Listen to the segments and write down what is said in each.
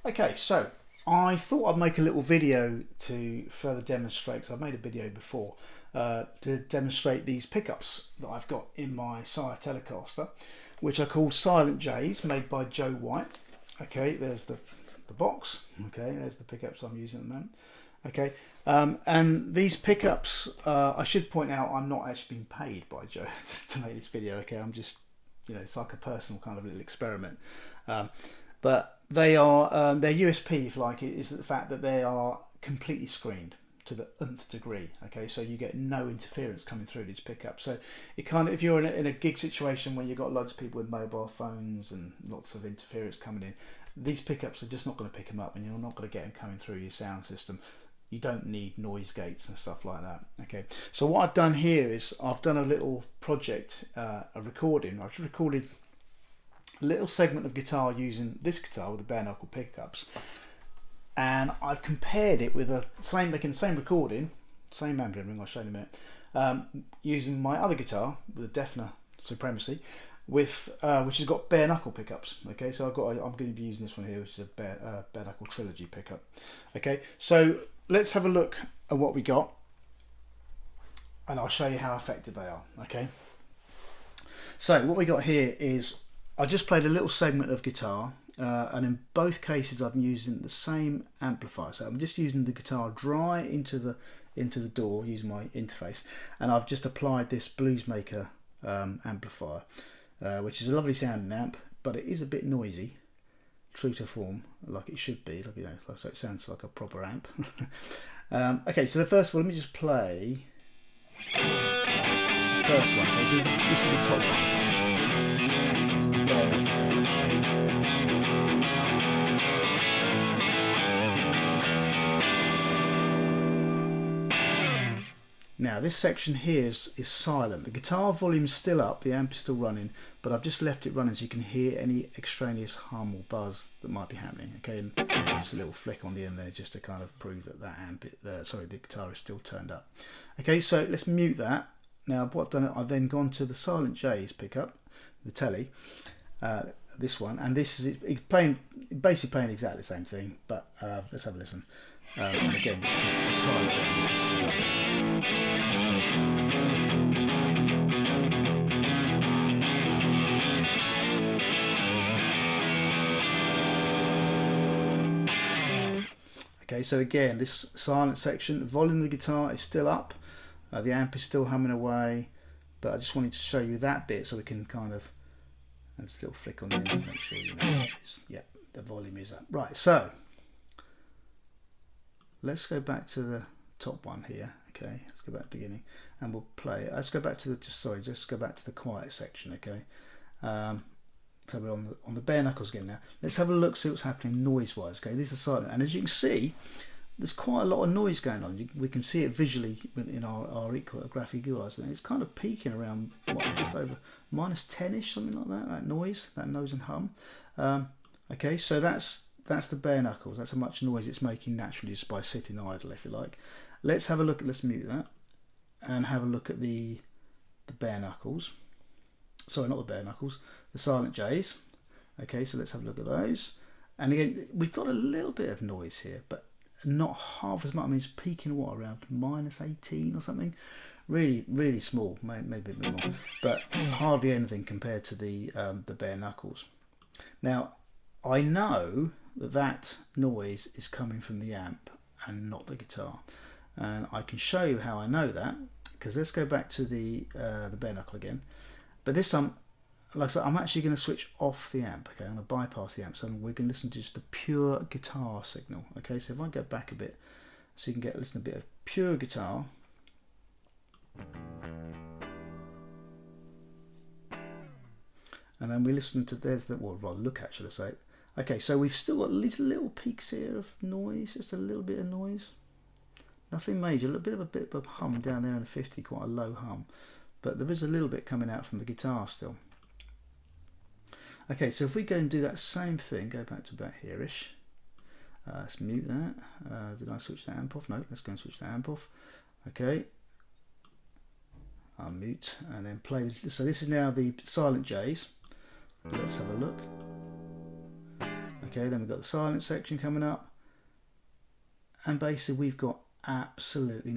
Okay, so I thought I'd make a little video to further demonstrate, because I've made a video before, to demonstrate these pickups that I've got in my Sire Telecaster, which are called Silent J's, made by Joe White. Okay, there's the box. Okay, there's the pickups I'm using at the moment. Okay, and these pickups, I should point out, I'm not actually being paid by Joe to make this video. Okay, I'm just, it's like a personal kind of little experiment. But they are, their USP, if you like, is the fact that they are completely screened to the nth degree. Okay, so you get no interference coming through these pickups. So it kind of, if you're in a gig situation where you've got loads of people with mobile phones and lots of interference coming in, these pickups are just not going to pick them up, and you're not going to get them coming through your sound system. You don't need noise gates and stuff like that. Okay, so what I've done here is I've done a little project, a recording. I've recorded a little segment of guitar using this guitar with the bare knuckle pickups, and I've compared it with making the same recording, same ambient ring I'll show you in a minute, using my other guitar with the Defner Supremacy, with which has got bare knuckle pickups. Okay, so I'm going to be using this one here, which is a bare knuckle trilogy pickup. Okay, so let's have a look at what we got, and I'll show you how effective they are. Okay, so what we got here is I just played a little segment of guitar, and in both cases I'm using the same amplifier. So I'm just using the guitar dry into the door using my interface, and I've just applied this Bluesmaker amplifier, which is a lovely sounding amp, but it is a bit noisy, true to form, like it should be. So it sounds like a proper amp. Okay, so first of all, let me just play the first one. Okay, so this is the top one. Now this section here is silent. The guitar volume is still up, the amp is still running, but I've just left it running so you can hear any extraneous hum or buzz that might be happening. Okay, and just a little flick on the end there just to kind of prove that the guitar is still turned up. Okay, so let's mute that. Now what I've done, I've then gone to the Silent J's pickup, the telly, this one, and this is basically playing exactly the same thing, but let's have a listen. And again, it's the silent bit. Okay, so again, this silent section, the volume of the guitar is still up, the amp is still humming away, but I just wanted to show you that bit so we can kind of, just a little flick on the end to make sure you know yeah, the volume is up. Right, so let's go back to the top one here. Okay, let's go back to the beginning and we'll play it. Let's go back to just go back to the quiet section. Okay, so we're on the bare knuckles again now. Let's have a look, see what's happening noise wise. Okay, this is silent, and as you can see, there's quite a lot of noise going on. We can see it visually in our graphic equalizer. It's kind of peaking around just over -10ish, something like that. That noise and hum. Okay, so that's the bare knuckles. That's how much noise it's making naturally just by sitting idle, if you like. Let's have a look. Let's mute that and have a look at the bare knuckles. Sorry, not the bare knuckles. The Silent J's. Okay, so let's have a look at those. And again, we've got a little bit of noise here, but not half as much. I mean, it's peaking around -18 or something. Really, really small. Maybe a bit more, but hardly anything compared to the bare knuckles. Now, I know that noise is coming from the amp and not the guitar, and I can show you how I know that, because let's go back to the bare knuckle again, but this time, like I said, I'm actually going to switch off the amp. Okay, I'm going to bypass the amp, so we're going to listen to just the pure guitar signal. Okay, so if I go back a bit, so you can listen to a bit of pure guitar. And then we listen to, look at, should I say. Okay, so we've still got these little peaks here of noise, just a little bit of noise. Nothing major, a bit of a hum down there in the 50, quite a low hum. But there is a little bit coming out from the guitar still. Okay, so if we go and do that same thing, go back to about here-ish. Let's mute that. Did I switch the amp off? No, let's go and switch the amp off. Okay. I'll mute and then play. So this is now the Silent J's. Let's have a look. Okay, then we've got the silence section coming up, and basically we've got absolutely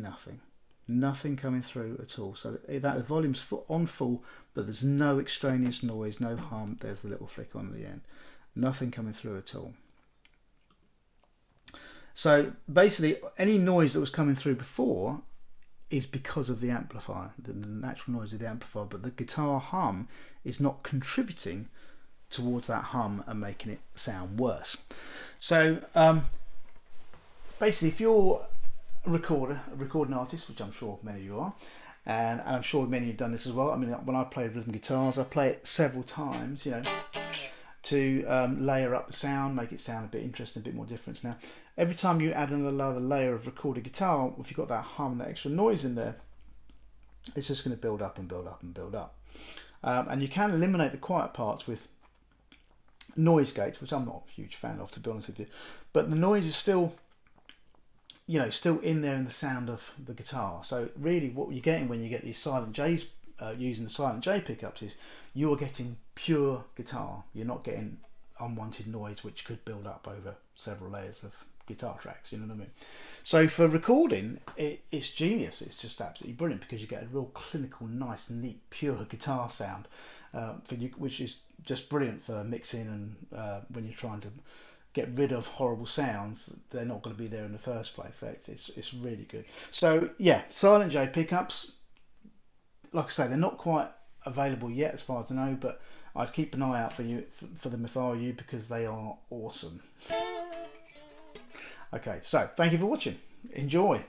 nothing coming through at all. So that the volume's on full, but there's no extraneous noise, no hum. There's the little flick on the end. Nothing coming through at all. So basically any noise that was coming through before is because of the amplifier, the natural noise of the amplifier, but the guitar hum is not contributing towards that hum and making it sound worse. So basically if you're a recording artist, which I'm sure many of you are, and I'm sure many have done this as well. I mean, when I play rhythm guitars, I play it several times, you know, to layer up the sound, make it sound a bit interesting, a bit more different. Now, every time you add another layer of recorded guitar, if you've got that hum, that extra noise in there, it's just going to build up and build up and build up. And you can eliminate the quiet parts with noise gates, which I'm not a huge fan of, to be honest with you. But the noise is still, you know, still in there in the sound of the guitar. So really what you're getting when you get these silent J's, using the silent J pickups, is you're getting pure guitar. You're not getting unwanted noise which could build up over several layers of guitar tracks, you know what I mean? So for recording, it's genius. It's just absolutely brilliant because you get a real clinical, nice, neat, pure guitar sound, for you, which is just brilliant for mixing and when you're trying to get rid of horrible sounds. They're not going to be there in the first place. So it's really good. So yeah, silent J pickups, like I say, they're not quite available yet as far as I know, but I'd keep an eye out for them if I were you, because they are awesome. Okay, so thank you for watching. Enjoy.